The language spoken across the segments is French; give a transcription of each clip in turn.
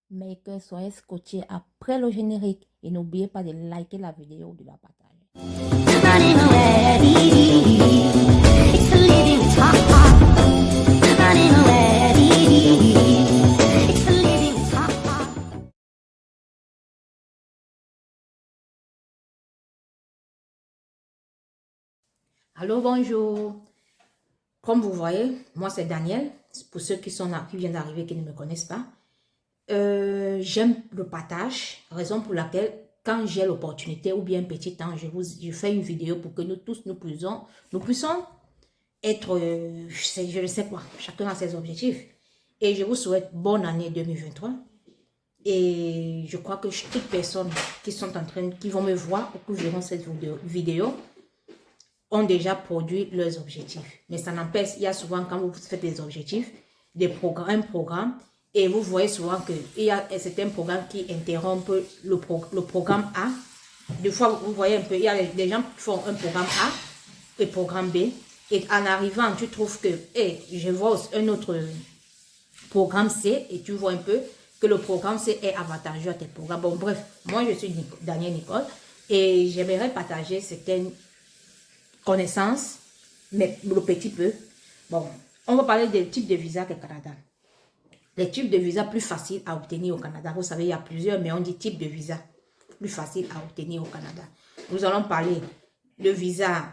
Maker, soyez scotché après le générique et n'oubliez pas de liker la vidéo ou de la partager. Running away, it's the living top. Running away, it's the living top. Allô, bonjour. Comme vous voyez, moi c'est Daniel. Pour ceux qui sont là, qui viennent d'arriver, qui ne me connaissent pas. J'aime le partage, raison pour laquelle quand j'ai l'opportunité ou bien un petit temps, je fais une vidéo pour que nous tous nous puissions être, je ne sais quoi, chacun a ses objectifs. Et je vous souhaite bonne année 2023. Et je crois que toutes personnes qui sont en train, qui vont me voir ou qui verront cette vidéo ont déjà produit leurs objectifs. Mais ça n'empêche, il y a souvent quand vous faites des objectifs, un programme, et vous voyez souvent qu'il y a certains programmes qui interrompent le programme A. Des fois, vous voyez un peu, il y a des gens qui font un programme A et programme B. Et en arrivant, tu trouves que, je vois un autre programme C et tu vois un peu que le programme C est avantageux à tes programmes. Bon, bref, moi, je suis Daniel Nicole et j'aimerais partager certaines connaissances, mais le petit peu. Bon, on va parler des types de visas au Canada. Les types de visas plus faciles à obtenir au Canada. Vous savez, il y a plusieurs, mais on dit type de visa plus facile à obtenir au Canada. Nous allons parler le visa,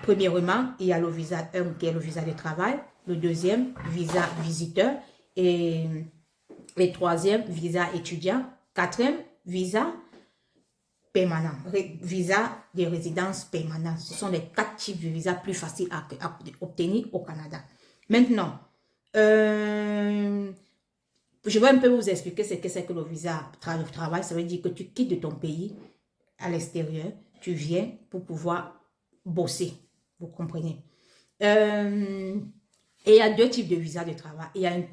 premièrement, il y a le visa 1 qui est le visa de travail, le deuxième, visa visiteur, et le troisième, visa étudiant, quatrième, visa permanent, visa de résidence permanente. Ce sont les 4 types de visas plus faciles à obtenir au Canada. Maintenant, je vais un peu vous expliquer ce que c'est que le visa de travail. Ça veut dire que tu quittes de ton pays à l'extérieur, tu viens pour pouvoir bosser. Vous comprenez? Et il y a deux types de visa de travail. Il y a un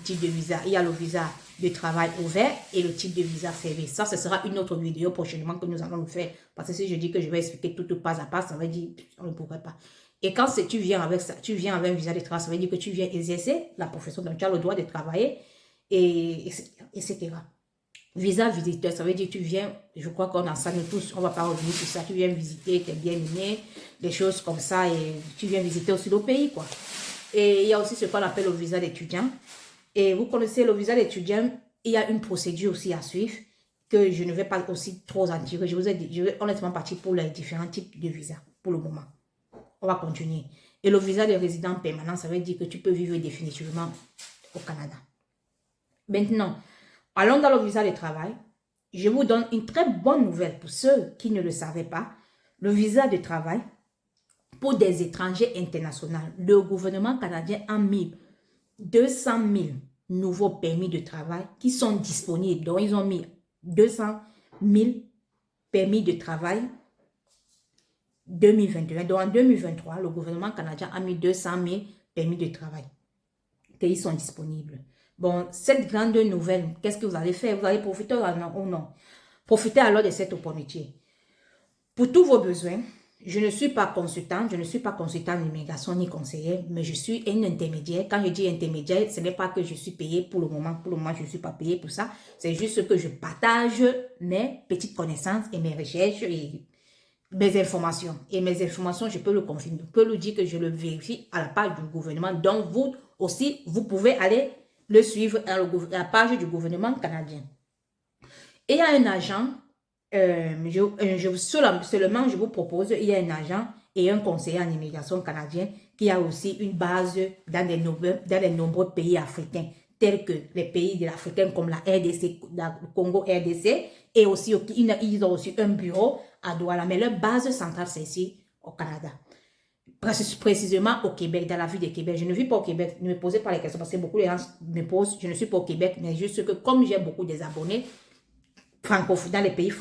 type de visa, il y a le visa de travail ouvert et le type de visa fermé. Ça, ce sera une autre vidéo prochainement que nous allons le faire. Parce que si je dis que je vais expliquer tout pas à pas, ça veut dire on ne pourrait pas. Et quand tu viens avec ça, tu viens avec un visa de travail, ça veut dire que tu viens exercer la profession, donc tu as le droit de travailler, etc. Visa visiteur, ça veut dire que tu viens, je crois qu'on enseigne tous, on va pas revenir sur ça, tu viens visiter tes bien-aimés, des choses comme ça, et tu viens visiter aussi le pays, quoi. Et il y a aussi ce qu'on appelle le visa d'étudiant. Et vous connaissez le visa d'étudiant, il y a une procédure aussi à suivre que je ne vais pas aussi trop en tirer. Je vous ai dit, je vais honnêtement partir pour les différents types de visas pour le moment. On va continuer. Et le visa de résident permanent, ça veut dire que tu peux vivre définitivement au Canada. Maintenant, allons dans le visa de travail. Je vous donne une très bonne nouvelle pour ceux qui ne le savaient pas. Le visa de travail, pour des étrangers internationaux, le gouvernement canadien a mis 200 000 nouveaux permis de travail qui sont disponibles. Donc, ils ont mis 200 000 permis de travail 2021. Donc, en 2023, le gouvernement canadien a mis 200 000 permis de travail qui sont disponibles. Bon, cette grande nouvelle, qu'est-ce que vous allez faire? Vous allez profiter ou non? Profitez alors de cette opportunité. Pour tous vos besoins, je ne suis pas consultante, je ne suis pas consultante d'immigration ni conseillère, mais je suis une intermédiaire. Quand je dis intermédiaire, ce n'est pas que je suis payée pour le moment. Pour le moment, je ne suis pas payée pour ça. C'est juste que je partage mes petites connaissances et mes recherches et mes informations. Et mes informations, je peux le confirmer. Je peux le dire que je le vérifie à la page du gouvernement. Donc, vous aussi, vous pouvez aller le suivre à la page du gouvernement canadien. Et il y a un agent, seulement je vous propose, il y a un agent et un conseiller en immigration canadien qui a aussi une base dans les nombreux pays africains, tels que les pays de l'Africain comme la RDC, le Congo RDC, et aussi ils ont aussi un bureau à Douala, mais leur base centrale c'est ici au Canada. Précisément au Québec, dans la ville de Québec. Je ne vis pas au Québec, ne me posez pas les questions parce que beaucoup de gens me posent, je ne suis pas au Québec, mais juste que comme j'ai beaucoup des abonnés, francophones, dans les pays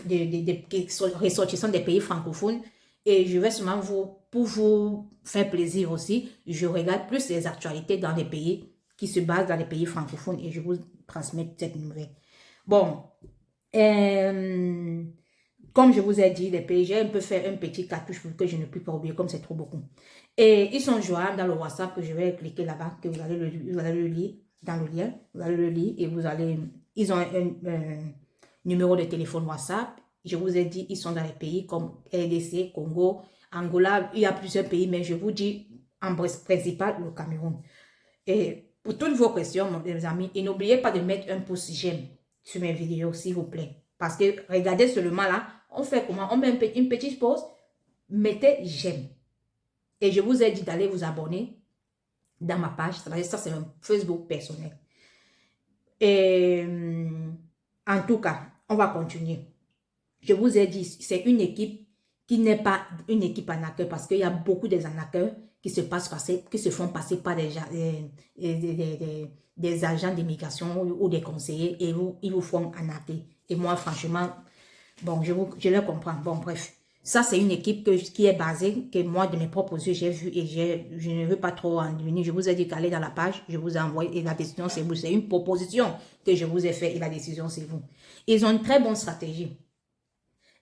qui sont ressortissants des pays francophones, et je vais seulement pour vous faire plaisir aussi, je regarde plus les actualités dans les pays qui se basent dans les pays francophones et je vous transmets cette nouvelle. Bon, comme je vous ai dit, les pays, j'ai un peu fait un petit cartouche pour que je ne puisse pas oublier comme c'est trop beaucoup. Et ils sont joignables dans le WhatsApp que je vais cliquer là-bas, que vous allez le lire dans le lien, vous allez le lire et vous allez Ils ont un numéro de téléphone WhatsApp. Je vous ai dit, ils sont dans les pays comme RDC, Congo, Angola. Il y a plusieurs pays, mais je vous dis en principal le Cameroun. Et pour toutes vos questions, mes amis, et n'oubliez pas de mettre un pouce j'aime sur mes vidéos, s'il vous plaît. Parce que regardez seulement là, on fait comment? On met une petite pause, mettez j'aime. Et je vous ai dit d'aller vous abonner dans ma page. Ça, c'est un Facebook personnel. Et en tout cas, on va continuer. Je vous ai dit, c'est une équipe qui n'est pas une équipe arnaqueur parce qu'il y a beaucoup des arnaqueurs qui se font passer par des agents d'immigration ou des conseillers et ils vous font arnaquer. Et moi, franchement, bon, je le comprends. Bon, bref. Ça, c'est une équipe qui est basée, que moi, de mes propres yeux, j'ai vu et je ne veux pas trop en devenir. Je vous ai dit qu'allez dans la page, je vous ai envoyé et la décision, c'est vous. C'est une proposition que je vous ai faite et la décision, c'est vous. Ils ont une très bonne stratégie.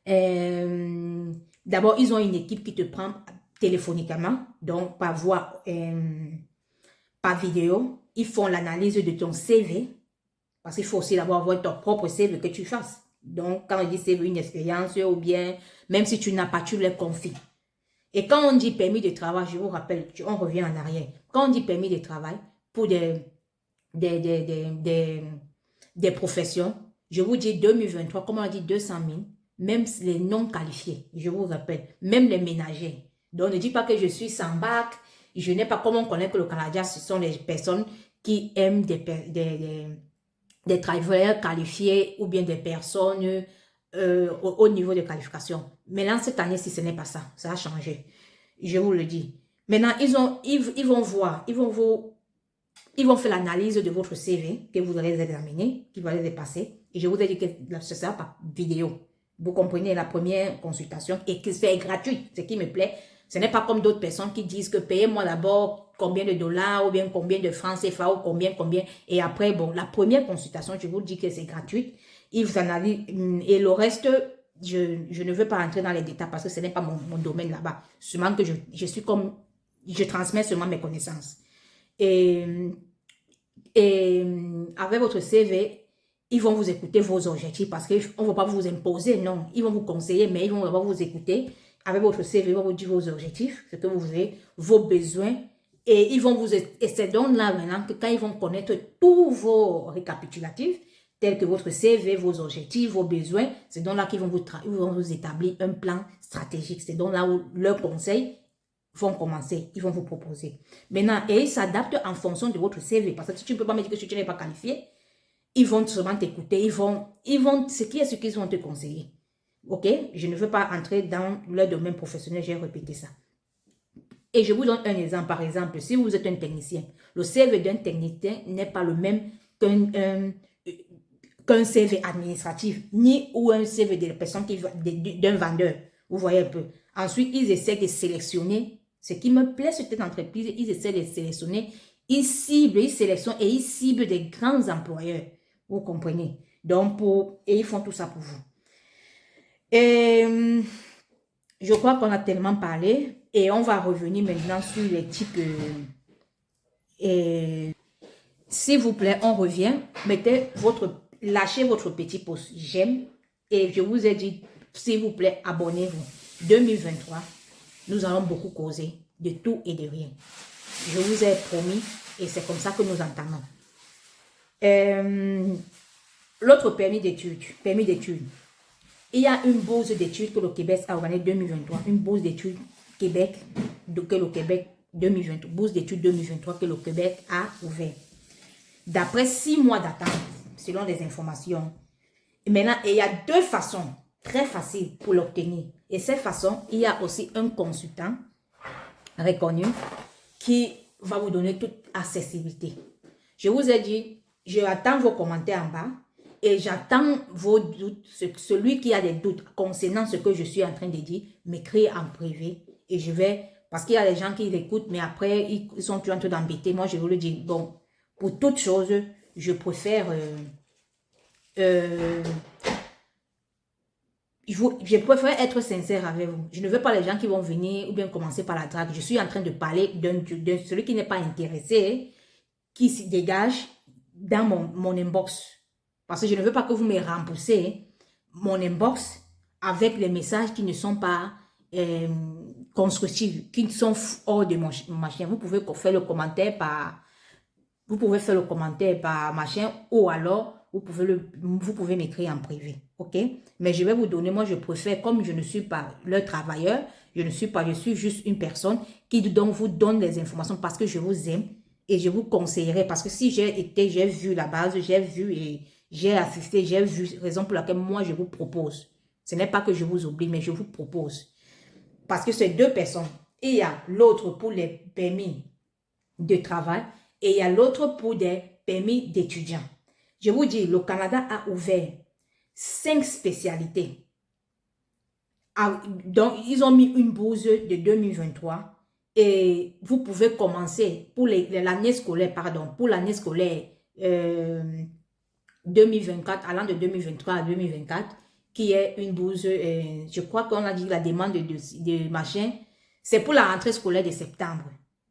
D'abord, ils ont une équipe qui te prend téléphoniquement, donc par voix, par vidéo. Ils font l'analyse de ton CV, parce qu'il faut aussi d'abord avoir ton propre CV que tu fasses. Donc, quand on dit CV, une expérience, ou bien, même si tu n'as pas, tu les confies. Et quand on dit permis de travail, je vous rappelle, on revient en arrière. Quand on dit permis de travail, pour des professions, je vous dis 2023, comme on dit 200 000, même les non qualifiés, je vous rappelle, même les ménagers. Donc, ne dis pas que je suis sans bac, je n'ai pas, comme on connaît que le Canada, ce sont les personnes qui aiment des travailleurs qualifiés ou bien des personnes au niveau de qualification. Maintenant, cette année-ci, ce n'est pas ça. Ça a changé. Je vous le dis. Maintenant, ils vont voir, ils vont faire l'analyse de votre CV que vous allez examiner, qui va les passer. Et je vous ai dit que ce sera par vidéo. Vous comprenez la première consultation et que c'est gratuit. Ce qui me plaît, ce n'est pas comme d'autres personnes qui disent que payez-moi d'abord combien de dollars ou bien combien de francs CFA ou combien. Et après, bon, la première consultation, je vous dis que c'est gratuit. Ils vous analysent et le reste, je ne veux pas entrer dans les détails parce que ce n'est pas mon domaine là-bas. Seulement que je transmets seulement mes connaissances. Et avec votre CV, ils vont vous écouter vos objectifs parce qu'on ne va pas vous imposer, non. Ils vont vous conseiller, mais ils vont vous écouter. Avec votre CV, ils vont vous dire vos objectifs, ce que vous voulez, vos besoins. Et ils vont vous... Et c'est donc là maintenant que quand ils vont connaître tous vos récapitulatifs, tels que votre CV, vos objectifs, vos besoins, c'est donc là qu'ils vont vous établir un plan stratégique. C'est donc là où leurs conseils vont commencer, ils vont vous proposer. Maintenant, et ils s'adaptent en fonction de votre CV. Parce que si tu ne peux pas me dire que tu n'es pas qualifié, ils vont seulement t'écouter, ce qu'ils vont te conseiller. Ok? Je ne veux pas entrer dans leur domaine professionnel, j'ai répété ça. Et je vous donne un exemple. Par exemple, si vous êtes un technicien, le CV d'un technicien n'est pas le même qu'un CV administratif, ni ou un CV de personne d'un vendeur. Vous voyez un peu. Ensuite, ils essaient de sélectionner. Ce qui me plaît sur cette entreprise, ils essaient de sélectionner. Ils sélectionnent et ils ciblent des grands employeurs. Vous comprenez? Donc, et ils font tout ça pour vous. Et je crois qu'on a tellement parlé. Et on va revenir maintenant sur les types. S'il vous plaît, on revient. Lâchez votre petit pouce j'aime. Et je vous ai dit, s'il vous plaît, abonnez-vous. 2023, nous allons beaucoup causer de tout et de rien. Je vous ai promis et c'est comme ça que nous entendons. L'autre permis d'études. Il y a une bourse d'études que le Québec a organisée 2023. Une bourse d'études Québec, que le Québec 2023. Bourse d'études 2023 que le Québec a ouvert. D'après 6 mois d'attente, selon les informations. Et maintenant, il y a 2 façons très faciles pour l'obtenir. Et cette façon, il y a aussi un consultant reconnu qui va vous donner toute accessibilité. Je vous ai dit, j'attends vos commentaires en bas et j'attends vos doutes. Celui qui a des doutes concernant ce que je suis en train de dire, m'écrit en privé et je vais, parce qu'il y a des gens qui l'écoutent, mais après, ils sont toujours en train d'embêter. Moi, je vous le dis, bon, pour toute chose, je préfère... je préfère être sincère avec vous. Je ne veux pas les gens qui vont venir ou bien commencer par la drague. Je suis en train de parler de celui qui n'est pas intéressé, qui se dégage dans mon inbox. Parce que je ne veux pas que vous me remboursez mon inbox avec les messages qui ne sont pas constructifs, qui sont hors de mon machin. Vous pouvez faire le commentaire par... Vous pouvez faire le commentaire par machin ou alors vous pouvez m'écrire en privé. Ok? Mais je vais vous donner, moi je préfère, comme je ne suis pas leur travailleur, je suis juste une personne qui donc vous donne les informations parce que je vous aime et je vous conseillerais. Parce que si j'ai vu la base, j'ai vu et j'ai assisté, j'ai vu, raison pour laquelle moi je vous propose. Ce n'est pas que je vous oublie, mais je vous propose. Parce que c'est deux personnes. Il y a l'autre pour les permis de travail et il y a l'autre pour des permis d'étudiants. Je vous dis, le Canada a ouvert 5 spécialités. Donc, ils ont mis une bourse de 2023 et vous pouvez commencer pour l'année scolaire, pour l'année scolaire 2024, allant de 2023 à 2024, qui est une bourse, je crois qu'on a dit la demande de machin, c'est pour la rentrée scolaire de septembre,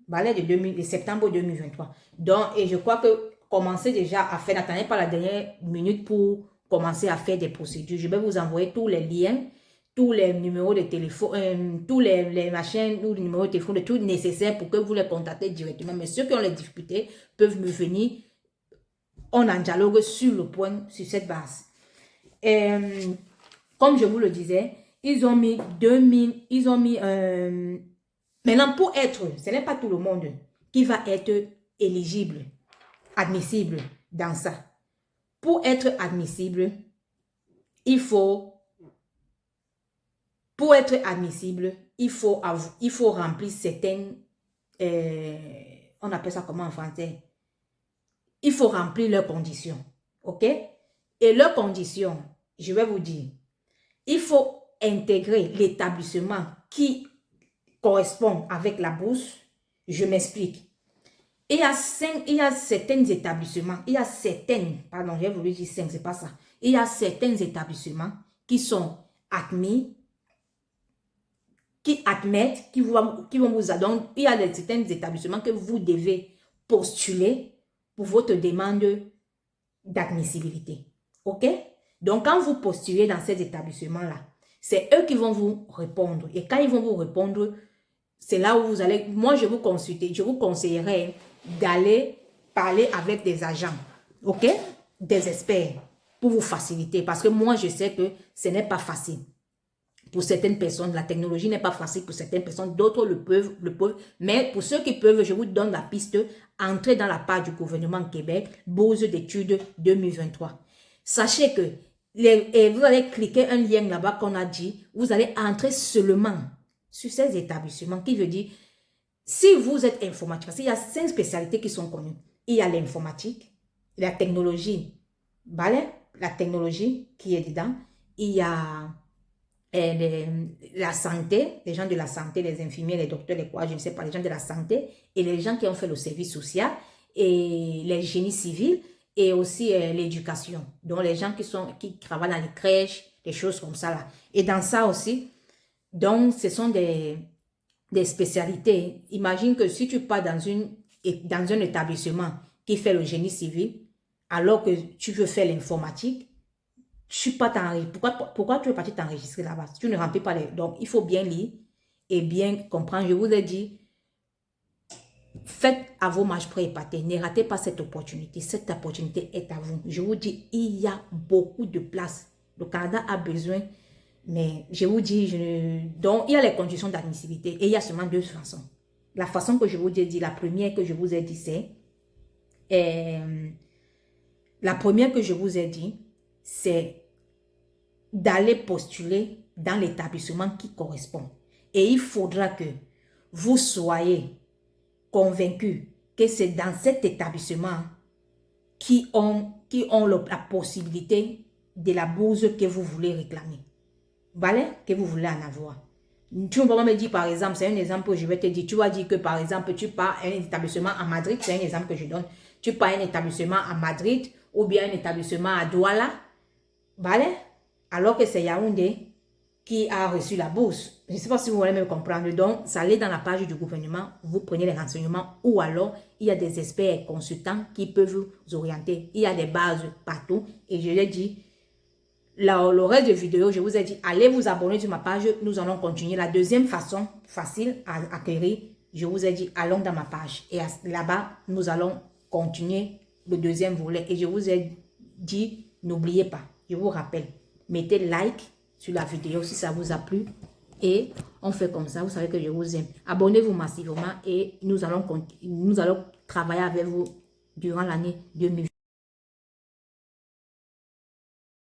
de septembre 2023. Donc, et je crois que commencez déjà à faire, n'attendez pas la dernière minute pour commencer à faire des procédures. Je vais vous envoyer tous les liens, tous les numéros de téléphone, tous les machins, tous les numéros de téléphone, tout nécessaire pour que vous les contactez directement. Mais ceux qui ont les difficultés peuvent me venir. On en dialogue sur le point, sur cette base. Comme je vous le disais, ils ont mis 2000, maintenant pour être, ce n'est pas tout le monde qui va être éligible, admissible dans ça. Pour être admissible, il faut remplir certaines, on appelle ça comment en français? Il faut remplir leurs conditions, ok? Et leurs conditions, je vais vous dire, il faut intégrer l'établissement qui correspond avec la bourse. Je m'explique. Il y a certains établissements, pardon, j'ai voulu dire 5, c'est pas ça. Il y a certains établissements qui sont admis, qui admettent, qui vont vous adonner. Il y a certains établissements que vous devez postuler pour votre demande d'admissibilité. Ok? Donc, quand vous postulez dans ces établissements-là, c'est eux qui vont vous répondre. Et quand ils vont vous répondre, c'est là où vous allez... Moi, je vous conseillerais d'aller parler avec des agents, ok? Des experts, pour vous faciliter. Parce que moi, je sais que ce n'est pas facile. Pour certaines personnes, la technologie n'est pas facile pour certaines personnes. D'autres le peuvent. Mais pour ceux qui peuvent, je vous donne la piste. Entrez dans la page du gouvernement Québec, bourse d'études 2023. Sachez que vous allez cliquer un lien là-bas qu'on a dit. Vous allez entrer seulement sur ces établissements qui veut dire, si vous êtes informatique, parce qu'il y a 5 spécialités qui sont connues. Il y a l'informatique, la technologie, la technologie qui est dedans. Il y a la santé, les gens de la santé, les infirmiers, les docteurs, les quoi, je ne sais pas, les gens de la santé et les gens qui ont fait le service social et les génies civils et aussi l'éducation. Donc les gens qui travaillent dans les crèches, des choses comme ça là. Et dans ça aussi, donc ce sont des spécialités. Imagine que si tu pars dans un établissement qui fait le génie civil, alors que tu veux faire l'informatique, pourquoi tu veux partir t'enregistrer là-bas? Tu ne remplis pas les... Donc, il faut bien lire et bien comprendre. Je vous ai dit, faites à vos marches pré-épatés. Ne ratez pas cette opportunité. Cette opportunité est à vous. Je vous dis, il y a beaucoup de place. Le Canada a besoin, mais je vous dis, donc, il y a les conditions d'admissibilité et il y a seulement 2 façons. La façon que je vous ai dit, la première que je vous ai dit, c'est d'aller postuler dans l'établissement qui correspond. Et il faudra que vous soyez convaincus que c'est dans cet établissement qui ont la possibilité de la bourse que vous voulez réclamer. Que vous voulez en avoir. Tu ne peux pas me dire, par exemple, c'est un exemple que je vais te dire. Tu vas dire que, par exemple, tu pars à un établissement à Madrid, c'est un exemple que je donne. Tu pars à un établissement à Madrid ou bien un établissement à Douala, alors que c'est Yaoundé qui a reçu la bourse. Je ne sais pas si vous voulez me comprendre. Donc, ça allez dans la page du gouvernement, vous prenez les renseignements ou alors il y a des experts consultants qui peuvent vous orienter. Il y a des bases partout et je l'ai dit, le reste de vidéo, je vous ai dit, allez vous abonner sur ma page, nous allons continuer. La deuxième façon facile à acquérir, je vous ai dit, allons dans ma page. Et là-bas, nous allons continuer le deuxième volet. Et je vous ai dit, n'oubliez pas, je vous rappelle, mettez like sur la vidéo si ça vous a plu. Et on fait comme ça, vous savez que je vous aime. Abonnez-vous massivement et nous allons travailler avec vous durant l'année 2020.